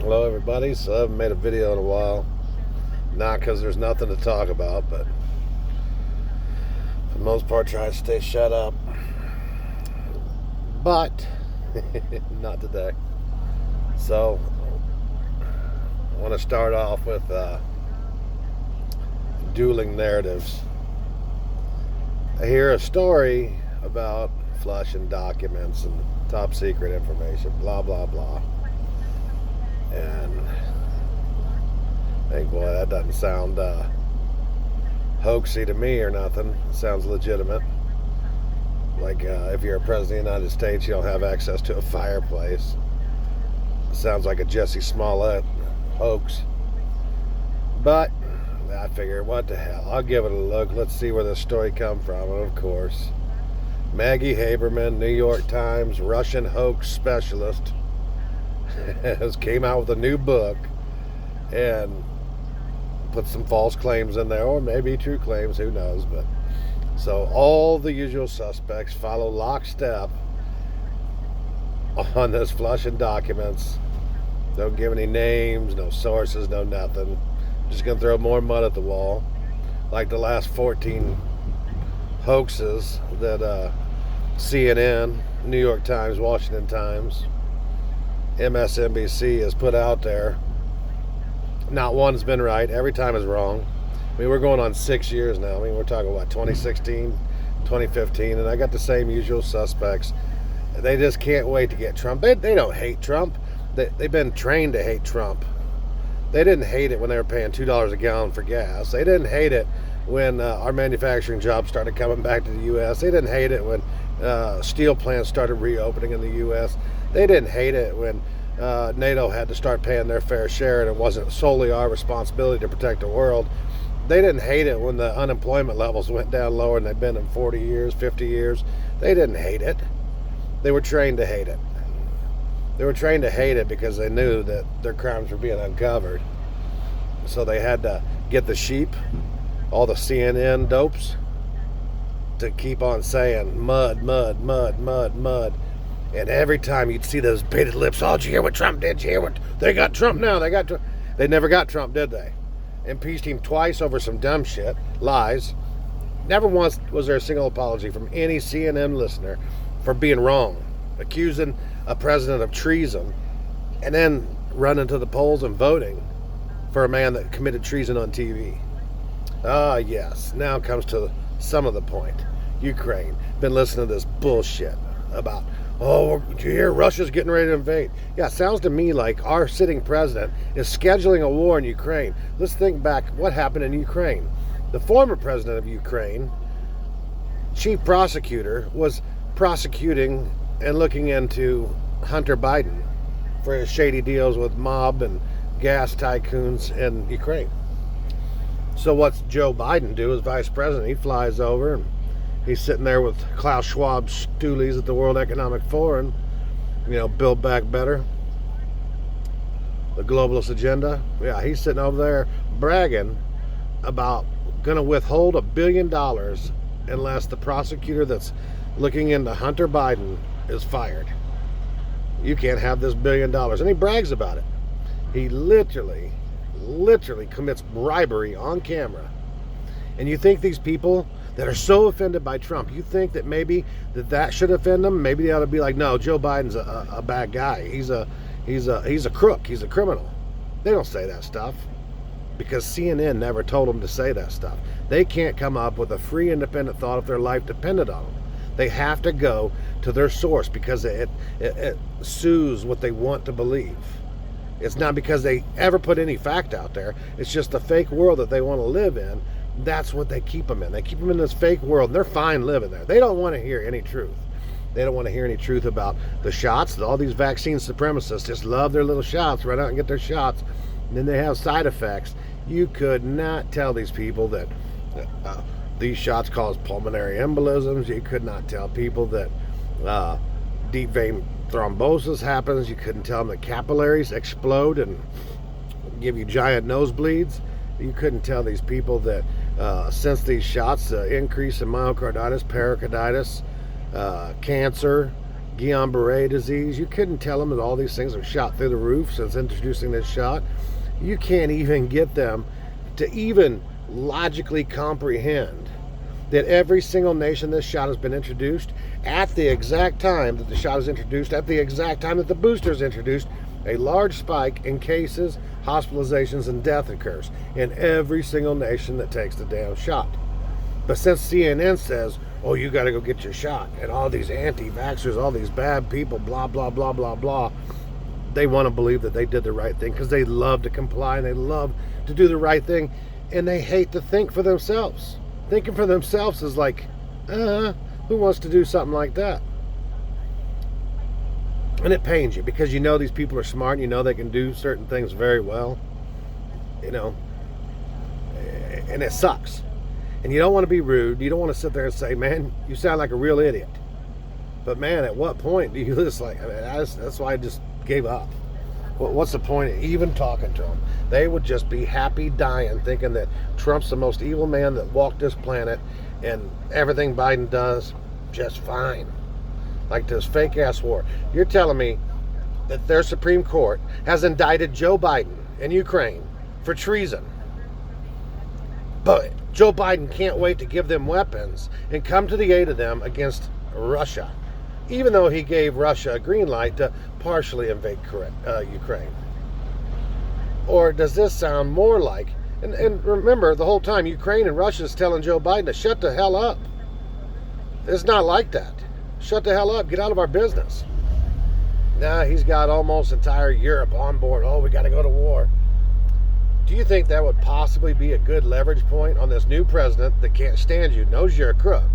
Hello everybody. So I haven't made a video in a while. Not because there's nothing to talk about, but for the most part try to stay shut up. But not today. So I want to start off with dueling narratives. I hear a story about flushing documents and top secret information, blah blah blah. And I think, boy, that doesn't sound hoaxy to me or nothing. It sounds legitimate. Like if you're a president of the United States, you don't have access to a fireplace. It sounds like a Jesse Smollett hoax. But I figure, what the hell? I'll give it a look. Let's see where this story come from. And of course, Maggie Haberman, New York Times, Russian hoax specialist, has came out with a new book and put some false claims in there, or maybe true claims, who knows. But so all the usual suspects follow lockstep on this flushing documents. Don't give any names, no sources, no nothing. Just gonna throw more mud at the wall, like the last 14 hoaxes that CNN, New York Times, Washington Times, MSNBC has put out there. Not one's been right. Every time is wrong. I mean, we're going on 6 years now. I mean, we're talking, what, 2016, 2015, and I got the same usual suspects. They just can't wait to get Trump. They don't hate Trump. They've been trained to hate Trump. They didn't hate it when they were paying $2 a gallon for gas. They didn't hate it when our manufacturing jobs started coming back to the U.S. They didn't hate it when steel plants started reopening in the U.S. They didn't hate it when NATO had to start paying their fair share and it wasn't solely our responsibility to protect the world. They didn't hate it when the unemployment levels went down lower than they've been in 40 years, 50 years. They didn't hate it. They were trained to hate it. They were trained to hate it because they knew that their crimes were being uncovered. So they had to get the sheep, all the CNN dopes, to keep on saying mud, mud, mud, mud, mud. And every time you'd see those bated lips, oh, did you hear what Trump did? Did you hear what? They got Trump now. They never got Trump, did they? Impeached him twice over some dumb shit, lies. Never once was there a single apology from any CNN listener for being wrong, accusing a president of treason, and then running to the polls and voting for a man that committed treason on TV. Ah, yes. Now comes to some of the point. Ukraine. Been listening to this bullshit about, oh, did you hear Russia's getting ready to invade? Yeah, it sounds to me like our sitting president is scheduling a war in Ukraine. Let's think back what happened in Ukraine. The former president of Ukraine, chief prosecutor, was prosecuting and looking into Hunter Biden for his shady deals with mob and gas tycoons in Ukraine. So what's Joe Biden do as vice president? He flies over and he's sitting there with Klaus Schwab's stoolies at the World Economic Forum, Build Back Better, the globalist agenda. Yeah, he's sitting over there bragging about going to withhold $1 billion unless the prosecutor that's looking into Hunter Biden is fired. You can't have this $1 billion. And he brags about it. He literally commits bribery on camera. And you think these people that are so offended by Trump, you think that maybe that should offend them? Maybe they ought to be like, no, Joe Biden's a bad guy. He's a crook. He's a criminal. They don't say that stuff because CNN never told them to say that stuff. They can't come up with a free, independent thought if their life depended on them. They have to go to their source because it soothes what they want to believe. It's not because they ever put any fact out there. It's just the fake world that they want to live in. That's what they keep them in. They keep them in this fake world, and they're fine living there. They don't want to hear any truth. They don't want to hear any truth about the shots. All these vaccine supremacists just love their little shots, run out and get their shots, and then they have side effects. You could not tell these people that these shots cause pulmonary embolisms. You could not tell people that deep vein thrombosis happens. You couldn't tell them that capillaries explode and give you giant nosebleeds. You couldn't tell these people that since these shots, increase in myocarditis, pericarditis, cancer, Guillain-Barré disease. You couldn't tell them that all these things are shot through the roof since introducing this shot. You can't even get them to even logically comprehend that every single nation this shot has been introduced at the exact time that the shot is introduced, at the exact time that the booster is introduced, a large spike in cases, hospitalizations, and death occurs in every single nation that takes the damn shot. But since CNN says, oh, you got to go get your shot, and all these anti-vaxxers, all these bad people, blah, blah, blah, blah, blah, they want to believe that they did the right thing because they love to comply and they love to do the right thing, and they hate to think for themselves. Thinking for themselves is like, who wants to do something like that? And it pains you because you know these people are smart and you know they can do certain things very well, and it sucks. And you don't want to be rude. You don't want to sit there and say, man, you sound like a real idiot. But man, at what point do you just that's why I just gave up. What's the point of even talking to them? They would just be happy dying thinking that Trump's the most evil man that walked this planet and everything Biden does just fine. Like this fake ass war. You're telling me that their Supreme Court has indicted Joe Biden in Ukraine for treason. But Joe Biden can't wait to give them weapons and come to the aid of them against Russia, even though he gave Russia a green light to partially invade Ukraine. Or does this sound more like, and remember, the whole time Ukraine and Russia is telling Joe Biden to shut the hell up. It's not like that. Shut the hell up. Get out of our business. Now he's got almost entire Europe on board. Oh, we got to go to war. Do you think that would possibly be a good leverage point on this new president that can't stand you, knows you're a crook,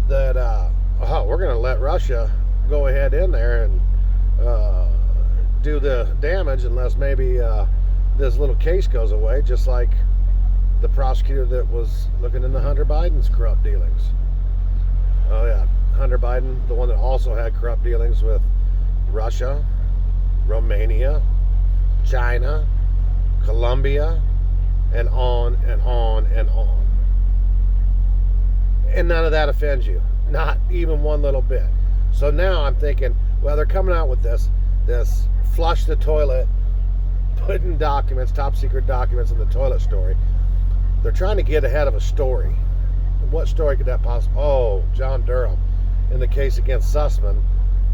that, we're going to let Russia go ahead in there and do the damage unless maybe this little case goes away, just like the prosecutor that was looking into Hunter Biden's corrupt dealings. Oh, yeah. Hunter Biden, the one that also had corrupt dealings with Russia, Romania, China, Colombia, and on and on and on. And none of that offends you. Not even one little bit. So now I'm thinking, well, they're coming out with this flush the toilet, putting documents, top secret documents in the toilet story. They're trying to get ahead of a story. What story could that possibly? Oh, John Durham. In the case against Sussman,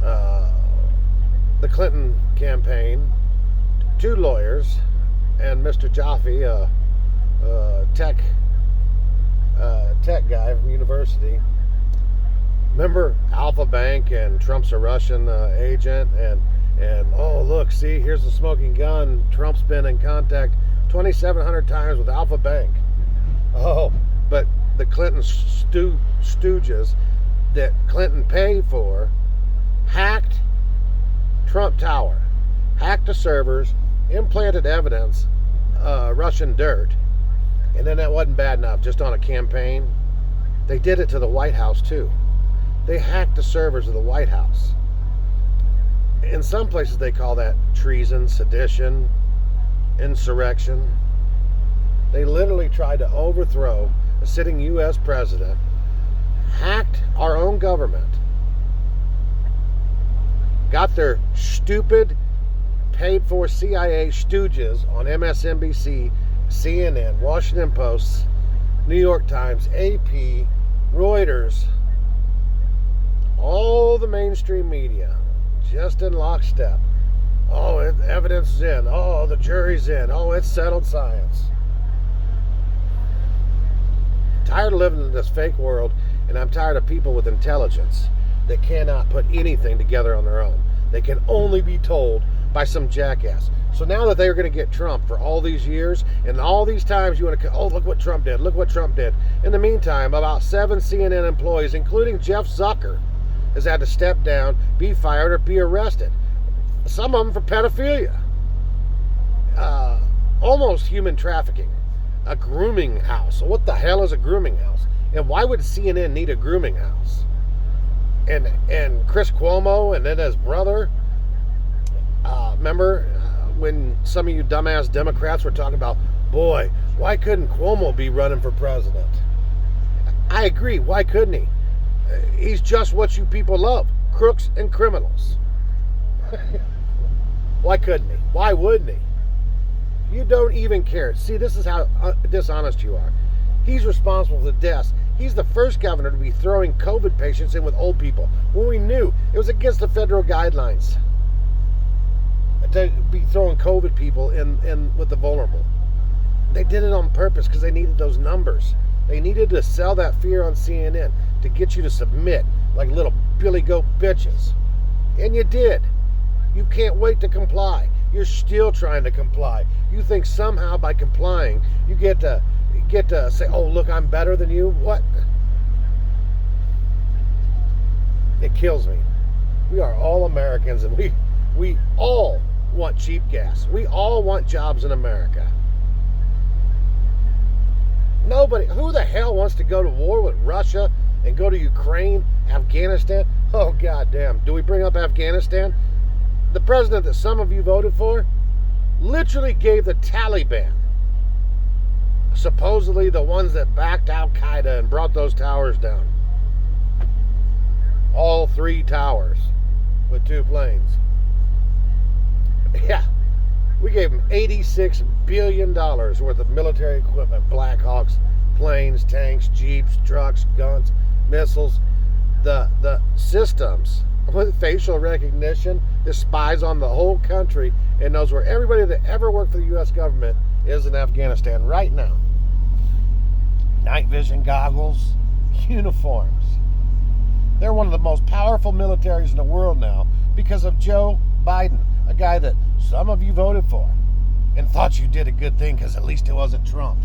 the Clinton campaign, 2 lawyers, and Mr. Jaffe, tech guy from university. Remember Alpha Bank and Trump's a Russian agent, and oh look, see, here's the smoking gun. Trump's been in contact 2,700 times with Alpha Bank. Oh, but the Clinton stooges that Clinton paid for hacked Trump Tower, hacked the servers, implanted evidence, Russian dirt, and then that wasn't bad enough. Just on a campaign, they did it to the White House too. They hacked the servers of the White House. In some places they call that treason, sedition, insurrection. They literally tried to overthrow a sitting U.S. president, hacked our own government, got their stupid, paid-for CIA stooges on MSNBC, CNN, Washington Post, New York Times, AP, Reuters, all the mainstream media, just in lockstep. Oh, evidence is in. Oh, the jury's in. Oh, it's settled science. Tired of living in this fake world, and I'm tired of people with intelligence that cannot put anything together on their own. They can only be told by some jackass. So now that they're going to get Trump for all these years, and all these times you want to, oh, look what Trump did, look what Trump did. In the meantime, about 7 CNN employees, including Jeff Zucker, has had to step down, be fired, or be arrested. Some of them for pedophilia. Almost human trafficking. A grooming house. So what the hell is a grooming house? And why would CNN need a grooming house? And Chris Cuomo and then his brother, remember when some of you dumbass Democrats were talking about, boy, why couldn't Cuomo be running for president? I agree, why couldn't he? He's just what you people love. crooks and criminals. Why couldn't he? Why wouldn't he? You don't even care. See, this is how dishonest you are. He's responsible for the deaths. He's the first governor to be throwing COVID patients in with old people when we knew it was against the federal guidelines to be throwing COVID people in with the vulnerable. They did it on purpose because they needed those numbers. They needed to sell that fear on CNN to get you to submit like little billy goat bitches. And you did. You can't wait to comply. You're still trying to comply. You think somehow by complying you get to say, "Oh, look, I'm better than you." What? It kills me. We are all Americans, and we all want cheap gas. We all want jobs in America. Nobody, who the hell wants to go to war with Russia and go to Ukraine, Afghanistan? Oh, goddamn. Do we bring up Afghanistan? The president that some of you voted for literally gave the Taliban, supposedly the ones that backed Al-Qaeda and brought those towers down. All 3 towers with 2 planes. Yeah. We gave them $86 billion worth of military equipment. Black Hawks, planes, tanks, jeeps, trucks, guns, missiles. The systems with facial recognition. There's spies on the whole country and knows where everybody that ever worked for the U.S. government is in Afghanistan right now. Night vision goggles, uniforms. They're one of the most powerful militaries in the world now because of Joe Biden, a guy that some of you voted for and thought you did a good thing because at least it wasn't Trump.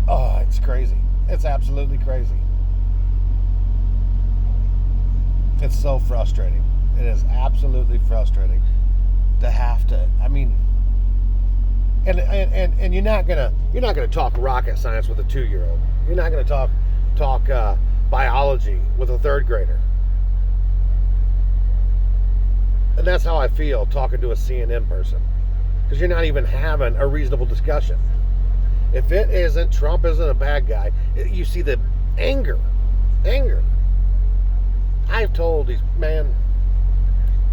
Oh, it's crazy. It's absolutely crazy. It's so frustrating. It is absolutely frustrating to have to, I mean, and you're not gonna talk rocket science with a 2-year-old. You're not gonna talk biology with a 3rd grader. And that's how I feel talking to a CNN person, because you're not even having a reasonable discussion. If it isn't, Trump isn't a bad guy, you see the anger. I've told these, man,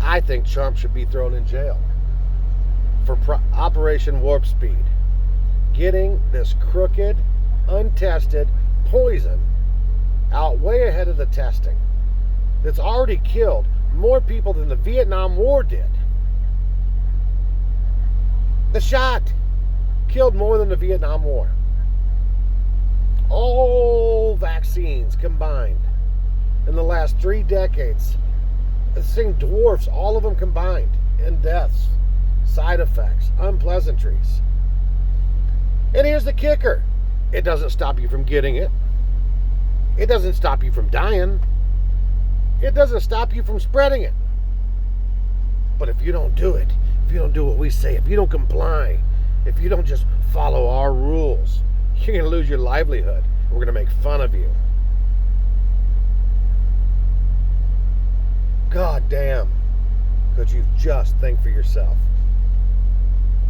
I think Trump should be thrown in jail for Operation Warp Speed. Getting this crooked, untested poison out way ahead of the testing. That's already killed more people than the Vietnam War did. The shot killed more than the Vietnam War. All vaccines combined in the last 3 decades, this thing dwarfs all of them combined in deaths, side effects, unpleasantries. And here's the kicker. It doesn't stop you from getting it. It doesn't stop you from dying. It doesn't stop you from spreading it. But if you don't do it, if you don't do what we say, if you don't comply, if you don't just follow our rules, you're going to lose your livelihood. We're going to make fun of you. God damn. Could you just think for yourself?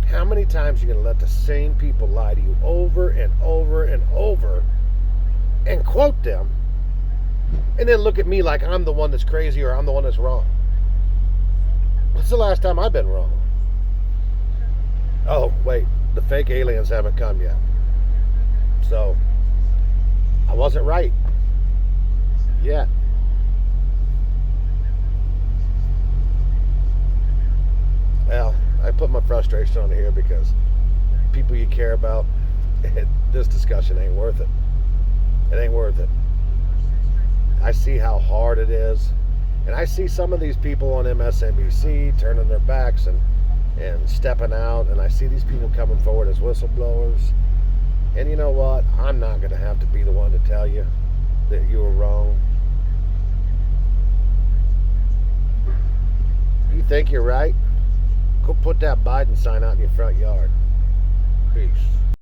How many times are you going to let the same people lie to you over and over and over and quote them and then look at me like I'm the one that's crazy or I'm the one that's wrong? When's the last time I've been wrong? Oh, wait. The fake aliens haven't come yet. So, I wasn't right. Yet. Well, I put my frustration on here because people you care about, this discussion ain't worth it. It ain't worth it. I see how hard it is. And I see some of these people on MSNBC turning their backs and stepping out. And I see these people coming forward as whistleblowers. And you know what? I'm not going to have to be the one to tell you that you were wrong. You think you're right? Go put that Biden sign out in your front yard. Peace.